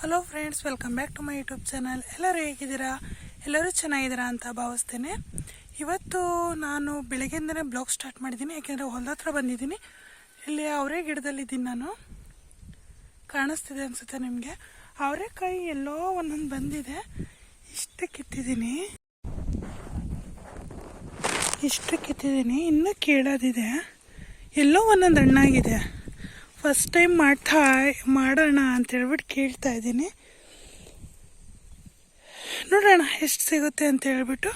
Hello friends, welcome back to my YouTube channel. ಎಲ್ಲರೂ ಹೇಗಿದ್ದೀರಾ? ಎಲ್ಲರೂ ಚೆನ್ನಾಗಿದ್ದೀರಾ ಅಂತ ಭಾವಿಸ್ತೇನೆ. ಇವತ್ತು ನಾನು ಬೆಳಗ್ಗೆಯಿಂದನೇ ಬ್ಲಾಗ್ ಸ್ಟಾರ್ಟ್ ಮಾಡಿದ್ದೀನಿ, ಯಾಕೆಂದರೆ ಹೊಲದ ಹತ್ರ ಬಂದಿದ್ದೀನಿ. ಇಲ್ಲಿ ಅವರೇ ಗಿಡದಲ್ಲಿದ್ದೀನಿ ನಾನು. ಕಾಣಿಸ್ತಿದೆ ಅನಿಸುತ್ತೆ ನಿಮಗೆ. ಅವರೆಕಾಯಿ ಎಲ್ಲೋ ಒಂದೊಂದು ಬಂದಿದೆ. ಇಷ್ಟು ಕಿತ್ತಿದ್ದೀನಿ, ಇನ್ನೂ ಕೇಳೋದಿದೆ. ಎಲ್ಲೋ ಒಂದೊಂದು ಹಣ್ಣಾಗಿದೆ. ಫಸ್ಟ್ ಟೈಮ್ ಮಾಡೋಣ ಅಂತೇಳ್ಬಿಟ್ಟು ಕೇಳ್ತಾ ಇದ್ದೀನಿ. ನೋಡೋಣ ಎಷ್ಟು ಸಿಗುತ್ತೆ ಅಂತ ಹೇಳ್ಬಿಟ್ಟು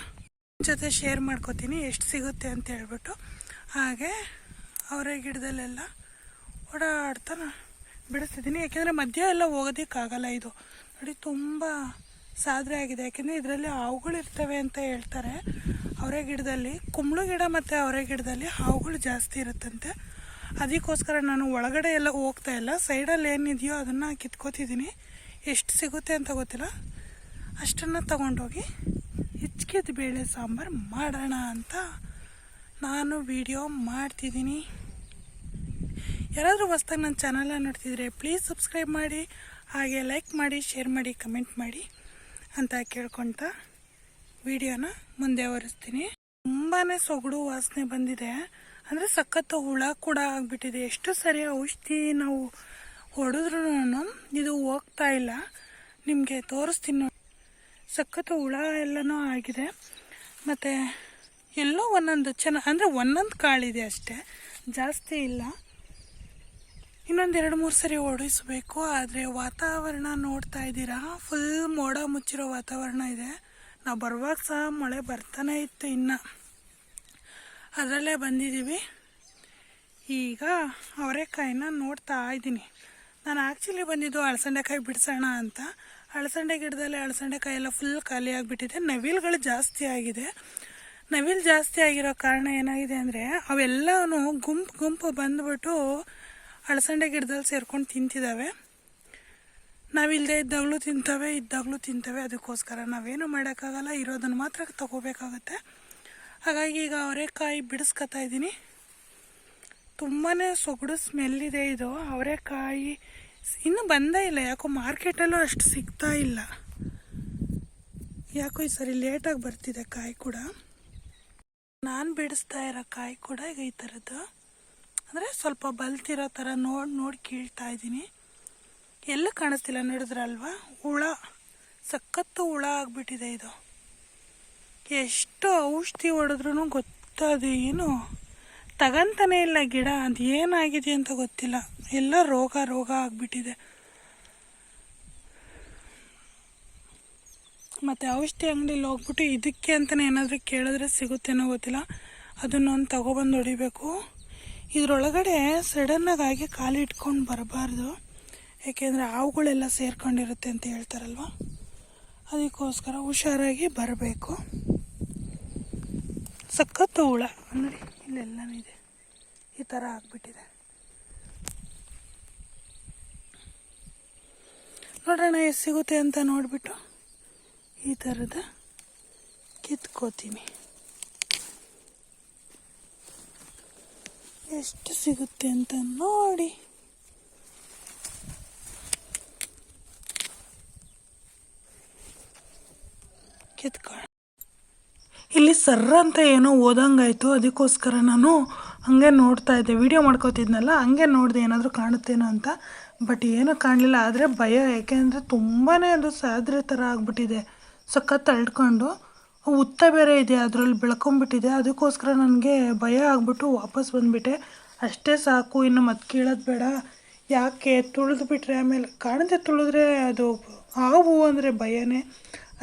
ಜೊತೆ ಶೇರ್ ಮಾಡ್ಕೋತೀನಿ, ಎಷ್ಟು ಸಿಗುತ್ತೆ ಅಂತ ಹೇಳ್ಬಿಟ್ಟು. ಹಾಗೆ ಅವರೇ ಗಿಡದಲ್ಲೆಲ್ಲ ಓಡಾಡ್ತಾ ಬಿಡಿಸ್ತಿದ್ದೀನಿ, ಯಾಕೆಂದರೆ ಮಧ್ಯ ಎಲ್ಲ ಹೋಗೋದಕ್ಕಾಗಲ್ಲ. ಇದು ನೋಡಿ ತುಂಬ ಸಾದ್ರೆ ಆಗಿದೆ, ಯಾಕೆಂದರೆ ಇದರಲ್ಲಿ ಹಾವುಗಳು ಇರ್ತವೆ ಅಂತ ಹೇಳ್ತಾರೆ. ಅವರೇ ಗಿಡದಲ್ಲಿ, ಕುಂಬಳು ಗಿಡ ಮತ್ತು ಅವರೇ ಗಿಡದಲ್ಲಿ ಹಾವುಗಳು ಜಾಸ್ತಿ ಇರುತ್ತಂತೆ. ಅದಕ್ಕೋಸ್ಕರ ನಾನು ಒಳಗಡೆ ಎಲ್ಲ ಹೋಗ್ತಾ ಇಲ್ಲ, ಸೈಡಲ್ಲಿ ಏನಿದೆಯೋ ಅದನ್ನು ಕಿತ್ಕೋತಿದ್ದೀನಿ. ಎಷ್ಟು ಸಿಗುತ್ತೆ ಅಂತ ಗೊತ್ತಿಲ್ಲ, ಅಷ್ಟನ್ನು ತಗೊಂಡೋಗಿ ಹಿಚ್ಕಿದ ಬೇಳೆ ಸಾಂಬಾರು ಮಾಡೋಣ ಅಂತ ನಾನು ವಿಡಿಯೋ ಮಾಡ್ತಿದ್ದೀನಿ. ಯಾರಾದರೂ ಹೊಸ್ದಾಗಿ ನನ್ನ ಚಾನಲ್ನ ನೋಡ್ತಿದ್ರೆ ಪ್ಲೀಸ್ ಸಬ್ಸ್ಕ್ರೈಬ್ ಮಾಡಿ, ಹಾಗೆ ಲೈಕ್ ಮಾಡಿ, ಶೇರ್ ಮಾಡಿ, ಕಮೆಂಟ್ ಮಾಡಿ ಅಂತ ಕೇಳ್ಕೊತ ವಿಡಿಯೋನ ಮುಂದೆ ಹೊರಿಸ್ತೀನಿ. ತುಂಬಾ ಸೊಗಡು ವಾಸನೆ ಬಂದಿದೆ, ಅಂದರೆ ಸಖತ್ತು ಹುಳ ಕೂಡ ಆಗಿಬಿಟ್ಟಿದೆ. ಎಷ್ಟು ಸರಿ ಔಷಧಿ ನಾವು ಹೊಡೆದ್ರೂ ಇದು ಹೋಗ್ತಾ ಇಲ್ಲ. ನಿಮಗೆ ತೋರಿಸ್ತೀನಿ. ಸಖತ್ತು ಹುಳ ಎಲ್ಲನೂ ಆಗಿದೆ. ಮತ್ತು ಎಲ್ಲೋ ಒಂದೊಂದು ಅಂದರೆ ಒಂದೊಂದು ಕಾಳಿದೆ ಅಷ್ಟೇ, ಜಾಸ್ತಿ ಇಲ್ಲ. ಇನ್ನೊಂದು 2-3 ಸರಿ ಓಡಿಸಬೇಕು. ಆದರೆ ವಾತಾವರಣ ನೋಡ್ತಾ ಇದ್ದೀರಾ, ಫುಲ್ ಮೋಡ ಮುಚ್ಚಿರೋ ವಾತಾವರಣ ಇದೆ. ನಾವು ಬರುವಾಗ ಸಹ ಮಳೆ ಬರ್ತಾನೆ ಇತ್ತು, ಇನ್ನು ಅದರಲ್ಲೇ ಬಂದಿದ್ದೀವಿ. ಈಗ ಅವರೆಕಾಯಿನ ನೋಡ್ತಾ ಇದ್ದೀನಿ. ನಾನು ಆ್ಯಕ್ಚುಲಿ ಬಂದಿದ್ದು ಅಳಸಂಡೆಕಾಯಿ ಬಿಡಿಸೋಣ ಅಂತ. ಅಳಸಂಡೆ ಗಿಡದಲ್ಲಿ ಅಳಸಂಡೆಕಾಯಿ ಎಲ್ಲ ಫುಲ್ ಖಾಲಿ ಆಗಿಬಿಟ್ಟಿದೆ. ನವಿಲುಗಳು ಜಾಸ್ತಿ ಆಗಿದೆ. ನವಿಲು ಜಾಸ್ತಿ ಆಗಿರೋ ಕಾರಣ ಏನಾಗಿದೆ ಅಂದರೆ ಅವೆಲ್ಲನೂ ಗುಂಪು ಬಂದುಬಿಟ್ಟು ಅಳಸಂಡೆ ಗಿಡದಲ್ಲಿ ಸೇರ್ಕೊಂಡು ತಿಂತಿದ್ದಾವೆ. ನಾವಿಲ್ಲದೆ ಇದ್ದಾಗಲೂ ತಿಂತವೆ. ಅದಕ್ಕೋಸ್ಕರ ನಾವೇನು ಮಾಡೋಕ್ಕಾಗಲ್ಲ, ಇರೋದನ್ನು ಮಾತ್ರ ತಗೋಬೇಕಾಗತ್ತೆ. ಹಾಗಾಗಿ ಈಗ ಅವರೆಕಾಯಿ ಬಿಡಿಸ್ಕೊತಾ ಇದ್ದೀನಿ. ತುಂಬಾ ಸೊಗಡು ಸ್ಮೆಲ್ಲಿದೆ ಇದು. ಅವರೆಕಾಯಿ ಇನ್ನೂ ಬಂದೇ ಇಲ್ಲ, ಯಾಕೋ ಮಾರ್ಕೆಟಲ್ಲೂ ಅಷ್ಟು ಸಿಗ್ತಾ ಇಲ್ಲ. ಯಾಕೋ ಈ ಸರಿ ಲೇಟಾಗಿ ಬರ್ತಿದೆ ಕಾಯಿ ಕೂಡ. ನಾನು ಬಿಡಿಸ್ತಾ ಇರೋ ಕಾಯಿ ಕೂಡ ಈಗ ಈ ಥರದ್ದು, ಅಂದರೆ ಸ್ವಲ್ಪ ಬಲ್ತಿರೋ ಥರ ನೋಡಿ ಕೀಳ್ತಾ ಇದ್ದೀನಿ. ಎಲ್ಲೂ ಕಾಣಿಸ್ತಿಲ್ಲ, ನೋಡಿದ್ರಲ್ವಾ? ಹುಳ, ಸಖತ್ತು ಹುಳ ಆಗಿಬಿಟ್ಟಿದೆ ಇದು. ಎಷ್ಟು ಔಷಧಿ ಹೊಡೆದ್ರೂ ಗೊತ್ತದು ಏನು ತಗಂತಾನೆ ಇಲ್ಲ ಗಿಡ. ಅದು ಏನಾಗಿದೆ ಅಂತ ಗೊತ್ತಿಲ್ಲ, ಎಲ್ಲ ರೋಗ ಆಗಿಬಿಟ್ಟಿದೆ. ಮತ್ತು ಔಷಧಿ ಅಂಗಡಿಲಿ ಹೋಗ್ಬಿಟ್ಟು ಇದಕ್ಕೆ ಅಂತಲೇ ಏನಾದರೂ ಕೇಳಿದ್ರೆ ಸಿಗುತ್ತೇನೋ ಗೊತ್ತಿಲ್ಲ, ಅದನ್ನೊಂದು ತಗೊಬಂದು ಹೊಡಿಬೇಕು. ಇದರೊಳಗಡೆ ಸಡನ್ನಾಗಿ ಕಾಲು ಇಟ್ಕೊಂಡು ಬರಬಾರ್ದು, ಯಾಕೆಂದರೆ ಹಾವುಗಳೆಲ್ಲ ಸೇರ್ಕೊಂಡಿರುತ್ತೆ ಅಂತ ಹೇಳ್ತಾರಲ್ವ. ಅದಕ್ಕೋಸ್ಕರ ಹುಷಾರಾಗಿ ಬರಬೇಕು. ಸಖತ್ತು ಹುಳ ನೋಡಿ, ಇಲ್ಲೆಲ್ಲನೂ ಇದೆ, ಈ ಥರ ಆಗಿಬಿಟ್ಟಿದೆ. ನೋಡೋಣ ಎಷ್ಟು ಸಿಗುತ್ತೆ ಅಂತ ನೋಡಿಬಿಟ್ಟು ಈ ಥರದ ಕಿತ್ಕೋತೀನಿ. ಎಷ್ಟು ಸಿಗುತ್ತೆ ಅಂತ ನೋಡಿ ಕಿತ್ಕೊಳ್ಳೋಣ. ಇಲ್ಲಿ ಸರ್ರ ಅಂತ ಏನೋ ಓದಂಗಾಯಿತು, ಅದಕ್ಕೋಸ್ಕರ ನಾನು ಹಂಗೆ ನೋಡ್ತಾ ಇದ್ದೆ. ವಿಡಿಯೋ ಮಾಡ್ಕೋತಿದ್ನಲ್ಲ, ಹಂಗೆ ನೋಡಿದೆ ಏನಾದರೂ ಕಾಣುತ್ತೇನೋ ಅಂತ. ಬಟ್ ಏನೂ ಕಾಣಲಿಲ್ಲ. ಆದರೆ ಭಯ, ಯಾಕೆಂದರೆ ತುಂಬಾ ಅದು ಸಾದ್ರೆ ಥರ ಆಗಿಬಿಟ್ಟಿದೆ, ಸಖತ್ತು ಅಳ್ಕೊಂಡು. ಉತ್ತ ಬೇರೆ ಇದೆ, ಅದರಲ್ಲಿ ಬೆಳ್ಕೊಂಬಿಟ್ಟಿದೆ. ಅದಕ್ಕೋಸ್ಕರ ನನಗೆ ಭಯ ಆಗಿಬಿಟ್ಟು ವಾಪಸ್ ಬಂದುಬಿಟ್ಟೆ. ಅಷ್ಟೇ ಸಾಕು, ಇನ್ನು ಮತ್ತೆ ಕೀಳೋದು ಬೇಡ, ಯಾಕೆ ತುಳಿದ್ಬಿಟ್ರೆ ಆಮೇಲೆ ಕಾಣದೆ ತುಳಿದ್ರೆ ಅದು ಹಾವು ಅಂದರೆ ಭಯನೇ.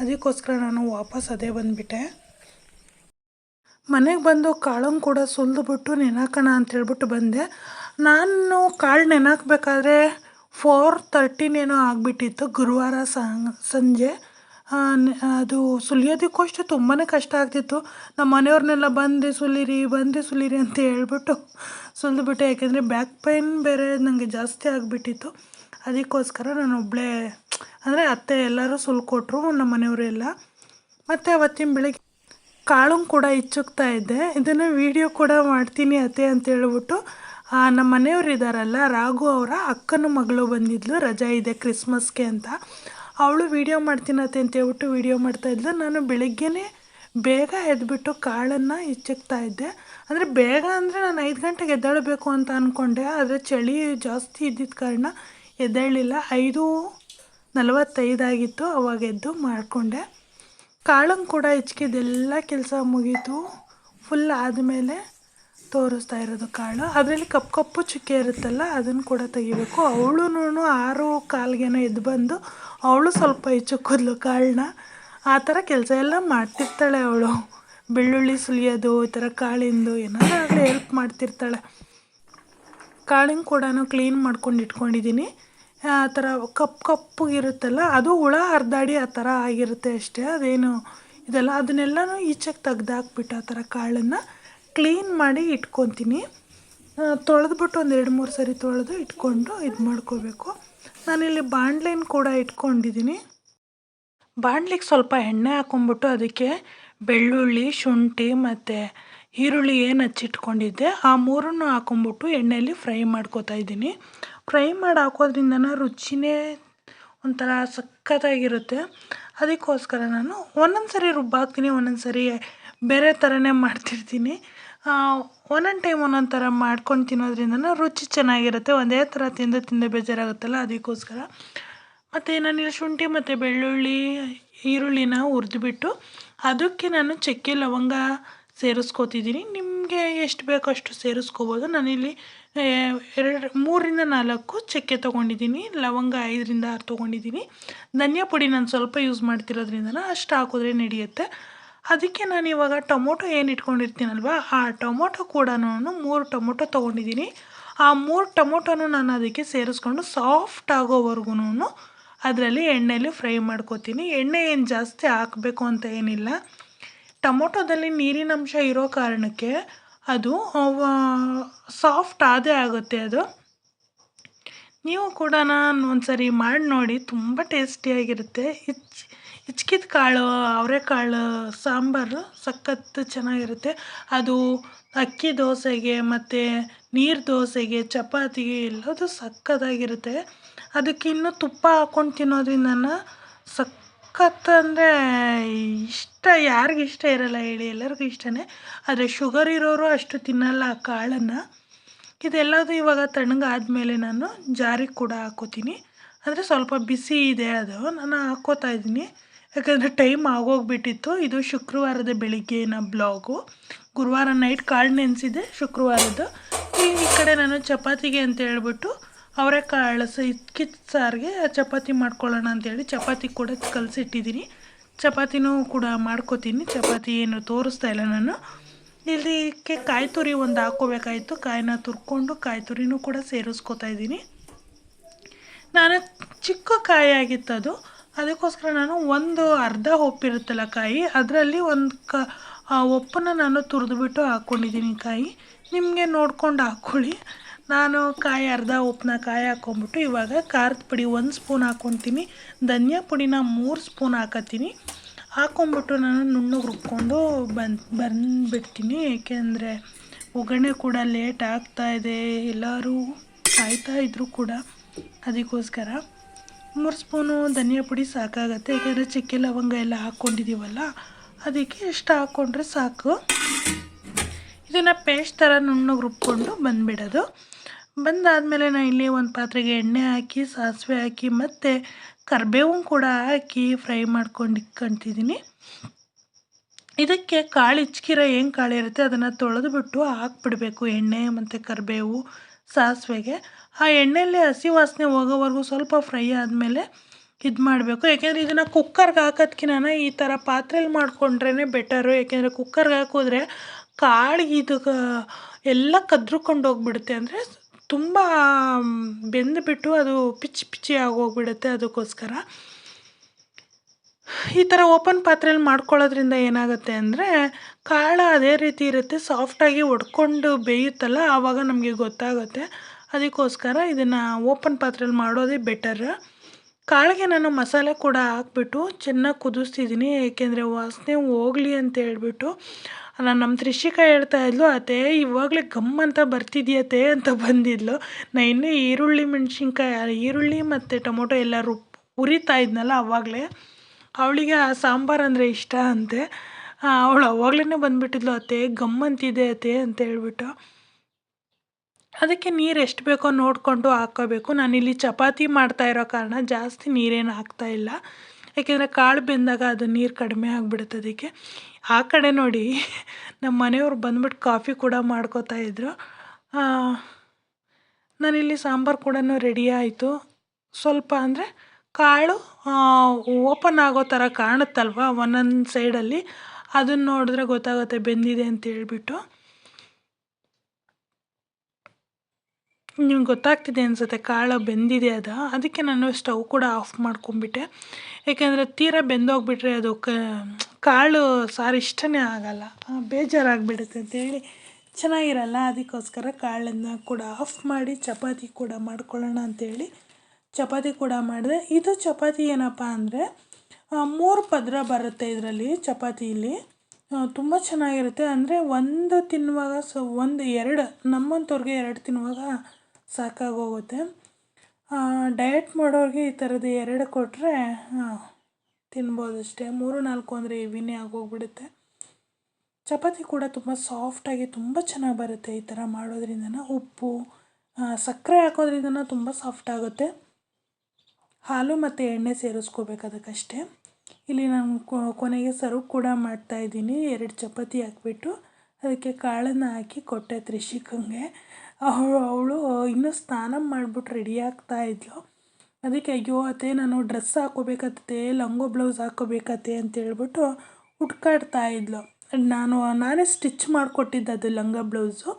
ಅದಕ್ಕೋಸ್ಕರ ನಾನು ವಾಪಸ್ ಅದೇ ಬಂದುಬಿಟ್ಟೆ. ಮನೆಗೆ ಬಂದು ಕಾಳನ್ನು ಕೂಡ ಸುಲಿದ್ಬಿಟ್ಟು ನೆನಾಕೋಣ ಅಂತೇಳ್ಬಿಟ್ಟು ಬಂದೆ. ನಾನು ಕಾಳು ನೆನಾಕಬೇಕಾದ್ರೆ 4:13 ಆಗಿಬಿಟ್ಟಿತ್ತು, ಗುರುವಾರ ಸಂಜೆ. ಅದು ಸುಲಿಯೋದಕ್ಕೂ ಅಷ್ಟು ತುಂಬಾ ಕಷ್ಟ ಆಗ್ತಿತ್ತು. ನಮ್ಮ ಮನೆಯವ್ರನ್ನೆಲ್ಲ ಬಂದು ಸುಲಿರಿ ಅಂತ ಹೇಳ್ಬಿಟ್ಟು ಸುಲಿದ್ಬಿಟ್ಟೆ. ಯಾಕೆಂದರೆ ಬ್ಯಾಕ್ ಪೈನ್ ಬೇರೆ ನನಗೆ ಜಾಸ್ತಿ ಆಗಿಬಿಟ್ಟಿತ್ತು. ಅದಕ್ಕೋಸ್ಕರ ನಾನು ಒಬ್ಬಳೇ, ಅಂದರೆ ಅತ್ತೆ ಎಲ್ಲರೂ ಸುಲ್ಕೊಟ್ರು, ನಮ್ಮ ಮನೆಯವರು ಎಲ್ಲ. ಮತ್ತು ಅವತ್ತಿನ ಬೆಳಗ್ಗೆ ಕಾಳು ಕೂಡ ಇಚ್ಚುಕ್ತಾ ಇದ್ದೆ. ಇದನ್ನು ವೀಡಿಯೋ ಕೂಡ ಮಾಡ್ತೀನಿ ಅತ್ತೆ ಅಂತ ಹೇಳ್ಬಿಟ್ಟು ನಮ್ಮ ಮನೆಯವ್ರು ಇದ್ದಾರಲ್ಲ, ರಾಘು ಅವರ ಅಕ್ಕನ ಮಗಳು ಬಂದಿದ್ಲು, ರಜಾ ಇದೆ ಕ್ರಿಸ್ಮಸ್ಗೆ ಅಂತ. ಅವಳು ವೀಡಿಯೋ ಮಾಡ್ತೀನತ್ತೆ ಅಂತ ಹೇಳ್ಬಿಟ್ಟು ವೀಡಿಯೋ ಮಾಡ್ತಾಯಿದ್ಲು. ನಾನು ಬೆಳಗ್ಗೆನೇ ಬೇಗ ಎದ್ಬಿಟ್ಟು ಕಾಳನ್ನು ಇಚ್ಚಿಕ್ತಾ ಇದ್ದೆ. ಅಂದರೆ ಬೇಗ ಅಂದರೆ ನಾನು 5 ಗಂಟೆಗೆ ಎದ್ದೇಳಬೇಕು ಅಂತ ಅಂದ್ಕೊಂಡೆ, ಆದರೆ ಚಳಿ ಜಾಸ್ತಿ ಇದ್ದಿದ್ದ ಕಾರಣ ಎದ್ದೇಳಲಿಲ್ಲ. 5:45 ಆಗಿತ್ತು, ಅವಾಗ ಎದ್ದು ಮಾಡಿಕೊಂಡೆ. ಕಾಳನ್ನು ಕೂಡ ಇಚ್ಕಿದ್ದೆಲ್ಲ ಕೆಲಸ ಮುಗೀತು. ಫುಲ್ ಆದಮೇಲೆ ತೋರಿಸ್ತಾ ಇರೋದು ಕಾಳು. ಅದರಲ್ಲಿ ಕಪ್ಪು ಚುಕ್ಕೆ ಇರುತ್ತಲ್ಲ, ಅದನ್ನು ಕೂಡ ತೆಗಿಬೇಕು. ಅವಳು 6:15 ಎದ್ದು ಬಂದು ಅವಳು ಸ್ವಲ್ಪ ಇಚ್ಚುಕ್ಕಿದ್ಲು ಕಾಳನ್ನ. ಆ ಥರ ಕೆಲಸ ಎಲ್ಲ ಮಾಡ್ತಿರ್ತಾಳೆ ಅವಳು. ಬೆಳ್ಳುಳ್ಳಿ ಸುಲಿಯೋದು, ಈ ಥರ ಕಾಳಿಂದು ಏನಾದರೂ ಹೆಲ್ಪ್ ಮಾಡ್ತಿರ್ತಾಳೆ. ಕಾಳಿನ ಕೂಡ ಕ್ಲೀನ್ ಮಾಡ್ಕೊಂಡು ಇಟ್ಕೊಂಡಿದ್ದೀನಿ. ಆ ಥರ ಕಪ್ಪಗಿರುತ್ತಲ್ಲ, ಅದು ಹುಳ ಹರಿದಾಡಿ ಆ ಥರ ಆಗಿರುತ್ತೆ ಅಷ್ಟೇ, ಅದೇನು ಇದೆಲ್ಲ. ಅದನ್ನೆಲ್ಲನೂ ಈಚೆಗೆ ತೆಗ್ದಾಕ್ಬಿಟ್ಟು ಆ ಥರ ಕಾಳನ್ನು ಕ್ಲೀನ್ ಮಾಡಿ ಇಟ್ಕೊತೀನಿ. ತೊಳೆದ್ಬಿಟ್ಟು ಒಂದು 2-3 ಸರಿ ತೊಳೆದು ಇಟ್ಕೊಂಡು ಇದು ಮಾಡ್ಕೋಬೇಕು. ನಾನಿಲ್ಲಿ ಬಾಣಲೆನ ಕೂಡ ಇಟ್ಕೊಂಡಿದ್ದೀನಿ. ಬಾಣಲಿಗೆ ಸ್ವಲ್ಪ ಎಣ್ಣೆ ಹಾಕ್ಕೊಂಬಿಟ್ಟು ಅದಕ್ಕೆ ಬೆಳ್ಳುಳ್ಳಿ, ಶುಂಠಿ ಮತ್ತು ಈರುಳ್ಳಿ ಏನು ಹಚ್ಚಿಟ್ಕೊಂಡಿದ್ದೆ ಆ 3 ಹಾಕ್ಕೊಂಬಿಟ್ಟು ಎಣ್ಣೆಯಲ್ಲಿ ಫ್ರೈ ಮಾಡ್ಕೋತಾ ಇದ್ದೀನಿ. ಫ್ರೈ ಮಾಡಿ ಹಾಕೋದ್ರಿಂದ ರುಚಿನೇ ಒಂಥರ ಸಖತ್ತಾಗಿರುತ್ತೆ. ಅದಕ್ಕೋಸ್ಕರ ನಾನು ಒಂದೊಂದು ಸರಿ ರುಬ್ಬಾಕ್ತೀನಿ, ಒಂದೊಂದು ಸರಿ ಬೇರೆ ಥರನೇ ಮಾಡ್ತಿರ್ತೀನಿ. ಒಂದೊಂದು ಟೈಮ್ ಒಂದೊಂದು ಥರ ಮಾಡ್ಕೊಂಡು ತಿನ್ನೋದ್ರಿಂದ ರುಚಿ ಚೆನ್ನಾಗಿರುತ್ತೆ. ಒಂದೇ ಥರ ತಿಂದು ಬೇಜಾರಾಗುತ್ತಲ್ಲ, ಅದಕ್ಕೋಸ್ಕರ. ಮತ್ತು ನಾನಿಲ್ಲಿ ಶುಂಠಿ ಮತ್ತು ಬೆಳ್ಳುಳ್ಳಿ, ಈರುಳ್ಳಿನ ಹುರಿದ್ಬಿಟ್ಟು ಅದಕ್ಕೆ ನಾನು ಚಕ್ಕೆ ಲವಂಗ ಸೇರಿಸ್ಕೋತಿದ್ದೀನಿ. ನಿಮಗೆ ಎಷ್ಟು ಬೇಕೋ ಅಷ್ಟು ಸೇರಿಸ್ಕೋಬೋದು. ನಾನಿಲ್ಲಿ 3-4 ಚಕ್ಕೆ ತೊಗೊಂಡಿದ್ದೀನಿ, ಲವಂಗ 5-6 ತೊಗೊಂಡಿದ್ದೀನಿ. ಧನಿಯಾ ಪುಡಿ ನಾನು ಸ್ವಲ್ಪ ಯೂಸ್ ಮಾಡ್ತಿರೋದ್ರಿಂದ ಅಷ್ಟು ಹಾಕಿದ್ರೆ ನಡೆಯುತ್ತೆ. ಅದಕ್ಕೆ ನಾನು ಇವಾಗ ಟೊಮೊಟೊ ಏನು ಇಟ್ಕೊಂಡಿರ್ತೀನಲ್ವ, ಆ ಟೊಮೊಟೊ ಕೂಡ 3 ಟೊಮೊಟೊ ತೊಗೊಂಡಿದ್ದೀನಿ. ಆ 3 ಟೊಮೊಟೊನೂ ನಾನು ಅದಕ್ಕೆ ಸೇರಿಸ್ಕೊಂಡು ಸಾಫ್ಟ್ ಆಗೋವರೆಗೂ ಅದರಲ್ಲಿ ಎಣ್ಣೆಯಲ್ಲಿ ಫ್ರೈ ಮಾಡ್ಕೋತೀನಿ. ಎಣ್ಣೆ ಏನು ಜಾಸ್ತಿ ಹಾಕಬೇಕು ಅಂತ ಏನಿಲ್ಲ. ಟೊಮೊಟೊದಲ್ಲಿ ನೀರಿನ ಅಂಶ ಇರೋ ಕಾರಣಕ್ಕೆ ಅದು ಸಾಫ್ಟ್ ಆದೇ ಆಗುತ್ತೆ. ಅದು ನೀವು ಕೂಡ ಒಂದ್ಸರಿ ಮಾಡಿ ನೋಡಿ, ತುಂಬ ಟೇಸ್ಟಿಯಾಗಿರುತ್ತೆ. ಹಿಚ್ಕಿದ ಕಾಳು, ಅವರೆಕಾಳು ಸಾಂಬಾರು ಸಖತ್ತು ಚೆನ್ನಾಗಿರುತ್ತೆ. ಅದು ಅಕ್ಕಿ ದೋಸೆಗೆ ಮತ್ತು ನೀರು ದೋಸೆಗೆ, ಚಪಾತಿಗೆ ಎಲ್ಲದೂ ಸಖತ್ತಾಗಿರುತ್ತೆ. ಅದಕ್ಕೆ ಇನ್ನೂ ತುಪ್ಪ ಹಾಕ್ಕೊಂಡು ತಿನ್ನೋದ್ರಿಂದ ಸಖತ್ತು ಅಂದರೆ ಇಷ್ಟ. ಯಾರಿಗಿಷ್ಟ ಇರಲ್ಲ ಹೇಳಿ, ಎಲ್ಲರಿಗೂ ಇಷ್ಟನೇ. ಆದರೆ ಶುಗರ್ ಇರೋರು ಅಷ್ಟು ತಿನ್ನಲ್ಲ ಆ ಕಾಳನ್ನು. ಇದೆಲ್ಲದು ಇವಾಗ ತಣ್ಣಗಾದ್ಮೇಲೆ ನಾನು ಜಾರಿಗೆ ಕೂಡ ಹಾಕೋತೀನಿ. ಅಂದರೆ ಸ್ವಲ್ಪ ಬಿಸಿ ಇದೆ, ಅದು ನಾನು ಹಾಕ್ಕೋತಾ ಇದ್ದೀನಿ. ಯಾಕಂದರೆ ಟೈಮ್ ಆಗೋಗ್ಬಿಟ್ಟಿತ್ತು. ಇದು ಶುಕ್ರವಾರದ ಬೆಳಿಗ್ಗೆನ ಬ್ಲಾಗು. ಗುರುವಾರ ನೈಟ್ ಕಾಳು ನೆನೆಸಿದೆ, ಶುಕ್ರವಾರದ್ದು. ಈ ಕಡೆ ನಾನು ಚಪಾತಿಗೆ ಅಂತ ಹೇಳ್ಬಿಟ್ಟು ಅವರೆಕಾಳು ಇಕ್ಕಿದ ಸಾರಿಗೆ ಚಪಾತಿ ಮಾಡ್ಕೊಳ್ಳೋಣ ಅಂತೇಳಿ ಚಪಾತಿ ಕೂಡ ಕಲಸಿಟ್ಟಿದ್ದೀನಿ. ಚಪಾತಿನೂ ಕೂಡ ಮಾಡ್ಕೋತೀನಿ. ಚಪಾತಿ ಏನು ತೋರಿಸ್ತಾ ಇಲ್ಲ ನಾನು. ಇದಕ್ಕೆ ಕಾಯಿ ತುರಿ ಒಂದು ಹಾಕ್ಕೋಬೇಕಾಯಿತು. ಕಾಯಿನ ತುರ್ಕೊಂಡು ಕಾಯಿ ತುರಿನೂ ಕೂಡ ಸೇರಿಸ್ಕೋತಾ ಇದ್ದೀನಿ. ನಾನು ಚಿಕ್ಕ ಕಾಯಿ ಆಗಿತ್ತು ಅದು, ಅದಕ್ಕೋಸ್ಕರ ನಾನು ಒಂದು ಅರ್ಧ ಒಪ್ಪಿರುತ್ತಲ್ಲ ಕಾಯಿ, ಅದರಲ್ಲಿ ಒಂದು ಒಪ್ಪನ್ನು ನಾನು ತುರಿದ್ಬಿಟ್ಟು ಹಾಕ್ಕೊಂಡಿದ್ದೀನಿ. ಕಾಯಿ ನಿಮಗೆ ನೋಡ್ಕೊಂಡು ಹಾಕ್ಕೊಳ್ಳಿ. ನಾನು ಕಾಯಿ ಅರ್ಧ ಒಪ್ಪನ್ನ ಕಾಯಿ ಹಾಕ್ಕೊಂಬಿಟ್ಟು ಇವಾಗ ಖಾರದ ಪುಡಿ 1 ಸ್ಪೂನ್ ಹಾಕ್ಕೊತೀನಿ. ಧನಿಯಾ ಪುಡಿನ 3 ಸ್ಪೂನ್ ಹಾಕತ್ತೀನಿ. ಹಾಕ್ಕೊಂಬಿಟ್ಟು ನಾನು ನುಣ್ಣಗೆ ರುಬ್ಕೊಂಡು ಬಂದುಬಿಡ್ತೀನಿ. ಏಕೆಂದರೆ ಒಗ್ಗರಣೆ ಕೂಡ ಲೇಟ್ ಆಗ್ತಾಯಿದೆ, ಎಲ್ಲರೂ ಕಾಯ್ತಾಯಿದ್ರು ಕೂಡ. ಅದಕ್ಕೋಸ್ಕರ 3 ಸ್ಪೂನು ಧನಿಯಾ ಪುಡಿ ಸಾಕಾಗತ್ತೆ. ಏಕೆಂದರೆ ಚಕ್ಕೆ ಲವಂಗ ಎಲ್ಲ ಹಾಕ್ಕೊಂಡಿದ್ದೀವಲ್ಲ, ಅದಕ್ಕೆ ಎಷ್ಟು ಹಾಕ್ಕೊಂಡ್ರೆ ಸಾಕು. ಇದನ್ನು ಪೇಸ್ಟ್ ಥರ ನುಣ್ಣಗೆ ರುಬ್ಕೊಂಡು ಬಂದುಬಿಡೋದು. ಬಂದಾದಮೇಲೆ ನಾನು ಇಲ್ಲಿ ಒಂದು ಪಾತ್ರೆಗೆ ಎಣ್ಣೆ ಹಾಕಿ, ಸಾಸಿವೆ ಹಾಕಿ ಮತ್ತು ಕರಿಬೇವು ಕೂಡ ಹಾಕಿ ಫ್ರೈ ಮಾಡ್ಕೊಂಡು ಇಟ್ಕೊತಿದ್ದೀನಿ. ಇದಕ್ಕೆ ಕಾಳು ಹಿಚ್ಕಿರೋ ಏನು ಕಾಳು ಇರುತ್ತೆ ಅದನ್ನು ತೊಳೆದುಬಿಟ್ಟು ಹಾಕ್ಬಿಡಬೇಕು. ಎಣ್ಣೆ ಮತ್ತು ಕರಿಬೇವು ಸಾಸಿವೆಗೆ ಆ ಎಣ್ಣೆಯಲ್ಲಿ ಹಸಿ ವಾಸನೆ ಹೋಗೋವರೆಗೂ ಸ್ವಲ್ಪ ಫ್ರೈ ಆದಮೇಲೆ ಇದು ಮಾಡಬೇಕು. ಯಾಕೆಂದರೆ ಇದನ್ನು ಕುಕ್ಕರ್ಗೆ ಹಾಕೋದ್ಕಿಂತ ಈ ಥರ ಪಾತ್ರೆಯಲ್ಲಿ ಮಾಡಿಕೊಂಡ್ರೇ ಬೆಟರು. ಯಾಕೆಂದರೆ ಕುಕ್ಕರ್ಗೆ ಹಾಕಿದ್ರೆ ಕಾಳು ಇದು ಎಲ್ಲ ಕದ್ರುಕೊಂಡು ಹೋಗ್ಬಿಡುತ್ತೆ. ಅಂದರೆ ತುಂಬ ಬೆಂದುಬಿಟ್ಟು ಅದು ಪಿಚ್ಚಿ ಆಗೋಗ್ಬಿಡುತ್ತೆ. ಅದಕ್ಕೋಸ್ಕರ ಈ ಥರ ಓಪನ್ ಪಾತ್ರೆಯಲ್ಲಿ ಮಾಡ್ಕೊಳ್ಳೋದ್ರಿಂದ ಏನಾಗುತ್ತೆ ಅಂದರೆ ಕಾಳು ಅದೇ ರೀತಿ ಇರುತ್ತೆ, ಸಾಫ್ಟಾಗಿ ಒಡ್ಕೊಂಡು ಬೇಯುತ್ತಲ್ಲ, ಆವಾಗ ನಮಗೆ ಗೊತ್ತಾಗುತ್ತೆ. ಅದಕ್ಕೋಸ್ಕರ ಇದನ್ನು ಓಪನ್ ಪಾತ್ರೆಯಲ್ಲಿ ಮಾಡೋದೇ ಬೆಟರ್. ಕಾಳಿಗೆ ನಾನು ಮಸಾಲೆ ಕೂಡ ಹಾಕ್ಬಿಟ್ಟು ಚೆನ್ನಾಗಿ ಕುದಿಸ್ತಿದ್ದೀನಿ. ಏಕೆಂದರೆ ವಾಸನೆ ಹೋಗಲಿ ಅಂತ ಹೇಳ್ಬಿಟ್ಟು ನಮ್ಮ ತ್ರಿಷಿಕಾ ಹೇಳ್ತಾ ಇದ್ಲು, ಅತ್ತೆ ಇವಾಗಲೇ ಗಮ್ ಅಂತ ಬರ್ತಿದ್ಯತೆ ಅಂತ ಬಂದಿದ್ಲು. ನಾ ಇನ್ನೂ ಈರುಳ್ಳಿ ಮತ್ತು ಟೊಮೊಟೊ ಎಲ್ಲ ಹುರಿತಾ ಇದ್ನಲ್ಲ ಆವಾಗಲೇ. ಅವಳಿಗೆ ಆ ಸಾಂಬಾರು ಅಂದರೆ ಇಷ್ಟ ಅಂತೆ. ಅವಳು ಅವಾಗಲೇ ಬಂದುಬಿಟ್ಟಿದ್ಲು, ಅತ್ತೆ ಗಮ್ ಅಂತಿದೆ ಅತ್ತೆ ಅಂತ ಹೇಳ್ಬಿಟ್ಟು. ಅದಕ್ಕೆ ನೀರು ಎಷ್ಟು ಬೇಕೋ ನೋಡಿಕೊಂಡು ಹಾಕ್ಕೋಬೇಕು. ನಾನಿಲ್ಲಿ ಚಪಾತಿ ಮಾಡ್ತಾ ಇರೋ ಕಾರಣ ಜಾಸ್ತಿ ನೀರೇನು ಹಾಕ್ತಾಯಿಲ್ಲ, ಯಾಕೆಂದರೆ ಕಾಳು ಬೆಂದಾಗ ಅದು ನೀರು ಕಡಿಮೆ ಆಗಿಬಿಡುತ್ತೆ. ಅದಕ್ಕೆ ಆ ಕಡೆ ನೋಡಿ ನಮ್ಮ ಮನೆಯವ್ರು ಬಂದ್ಬಿಟ್ಟು ಕಾಫಿ ಕೂಡ ಮಾಡ್ಕೋತಾ ಇದ್ರು. ನಾನಿಲ್ಲಿ ಸಾಂಬಾರು ಕೂಡ ರೆಡಿ ಆಯಿತು. ಸ್ವಲ್ಪ ಅಂದರೆ ಕಾಳು ಓಪನ್ ಆಗೋ ಥರ ಕಾಣುತ್ತಲ್ವ ಒಂದೊಂದು ಸೈಡಲ್ಲಿ, ಅದನ್ನು ನೋಡಿದ್ರೆ ಗೊತ್ತಾಗುತ್ತೆ ಬೆಂದಿದೆ ಅಂತ ಹೇಳ್ಬಿಟ್ಟು. ನಿಮ್ಗೆ ಗೊತ್ತಾಗ್ತಿದೆ ಅನಿಸುತ್ತೆ ಕಾಳು ಬೆಂದಿದೆ ಅದು. ಅದಕ್ಕೆ ನಾನು ಸ್ಟವ್ ಕೂಡ ಆಫ್ ಮಾಡ್ಕೊಂಬಿಟ್ಟೆ, ಏಕೆಂದರೆ ತೀರಾ ಬೆಂದೋಗ್ಬಿಟ್ರೆ ಅದು ಕಾಳು ಸಾರು ಇಷ್ಟನೇ ಆಗಲ್ಲ, ಬೇಜಾರಾಗಿಬಿಡುತ್ತೆ ಅಂತೇಳಿ ಚೆನ್ನಾಗಿರಲ್ಲ. ಅದಕ್ಕೋಸ್ಕರ ಕಾಳನ್ನು ಕೂಡ ಆಫ್ ಮಾಡಿ ಚಪಾತಿ ಕೂಡ ಮಾಡ್ಕೊಳ್ಳೋಣ ಅಂಥೇಳಿ ಚಪಾತಿ ಕೂಡ ಮಾಡಿದೆ. ಇದು ಚಪಾತಿ ಏನಪ್ಪ ಅಂದರೆ 3 ಪದರ ಬರುತ್ತೆ ಇದರಲ್ಲಿ ಚಪಾತಿಯಲ್ಲಿ. ತುಂಬ ಚೆನ್ನಾಗಿರುತ್ತೆ. ಅಂದರೆ ಒಂದು ತಿನ್ನುವಾಗ ಎರಡು ನಮ್ಮಂಥವ್ರಿಗೆ 2 ತಿನ್ನುವಾಗ ಸಾಕಾಗೋಗುತ್ತೆ. ಡಯಟ್ ಮಾಡೋರಿಗೆ ಈ ಥರದ್ದು 2 ಕೊಟ್ಟರೆ ತಿನ್ಬೋದಷ್ಟೇ. 3-4 ಅಂದರೆ ಹೆವಿನೇ ಆಗೋಗ್ಬಿಡುತ್ತೆ. ಚಪಾತಿ ಕೂಡ ತುಂಬ ಸಾಫ್ಟಾಗಿ ತುಂಬ ಚೆನ್ನಾಗಿ ಬರುತ್ತೆ ಈ ಥರ ಮಾಡೋದ್ರಿಂದ. ಉಪ್ಪು ಸಕ್ಕರೆ ಹಾಕೋದ್ರಿಂದ ತುಂಬ ಸಾಫ್ಟ್ ಆಗುತ್ತೆ. ಹಾಲು ಮತ್ತು ಎಣ್ಣೆ ಸೇರಿಸ್ಕೋಬೇಕು ಅದಕ್ಕಷ್ಟೇ. ಇಲ್ಲಿ ನಾನು ಕೊನೆಗೆ ಸರ್ವ್ ಕೂಡ ಮಾಡ್ತಾಯಿದ್ದೀನಿ. 2 ಚಪಾತಿ ಹಾಕ್ಬಿಟ್ಟು ಅದಕ್ಕೆ ಕಾಳನ್ನು ಹಾಕಿ ಕೊಟ್ಟೆ ತ್ರಿಷಿಕಂಗೆ. ಅವಳು ಇನ್ನೂ ಸ್ನಾನ ಮಾಡಿಬಿಟ್ಟು ರೆಡಿ ಆಗ್ತಾ ಇದ್ಲು. ಅದಕ್ಕೆ ಅಯ್ಯೋ ಅತ್ತೆ ನಾನು ಡ್ರೆಸ್ ಹಾಕ್ಕೋಬೇಕತ್ತೆ, ಲಂಗೋ ಬ್ಲೌಸ್ ಹಾಕ್ಕೋಬೇಕತ್ತೆ ಅಂತೇಳ್ಬಿಟ್ಟು ಹುಡ್ಕಾಡ್ತಾ ಇದ್ಲು. ನಾನೇ ಸ್ಟಿಚ್ ಮಾಡಿಕೊಟ್ಟಿದ್ದೆ ಅದು ಲಂಗ ಬ್ಲೌಸು.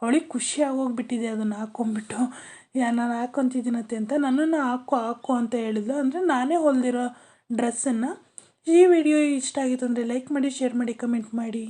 ಅವಳಿಗೆ ಖುಷಿ ಆಗೋಗ್ಬಿಟ್ಟಿದೆ ಅದನ್ನು ಹಾಕ್ಕೊಂಬಿಟ್ಟು. ನಾನು ಹಾಕ್ಕೊತಿದ್ದೀನತ್ತೆ ಅಂತ. ನನ್ನನ್ನು ಹಾಕು ಅಂತ ಹೇಳಿದ್ಲು. ಅಂದರೆ ನಾನೇ ಹೊಲಿದಿರೋ ಡ್ರೆಸ್ಸನ್ನು. ಈ ವಿಡಿಯೋ ಇಷ್ಟ ಆಗಿತ್ತು ಅಂದರೆ ಲೈಕ್ ಮಾಡಿ, ಶೇರ್ ಮಾಡಿ, ಕಮೆಂಟ್ ಮಾಡಿ.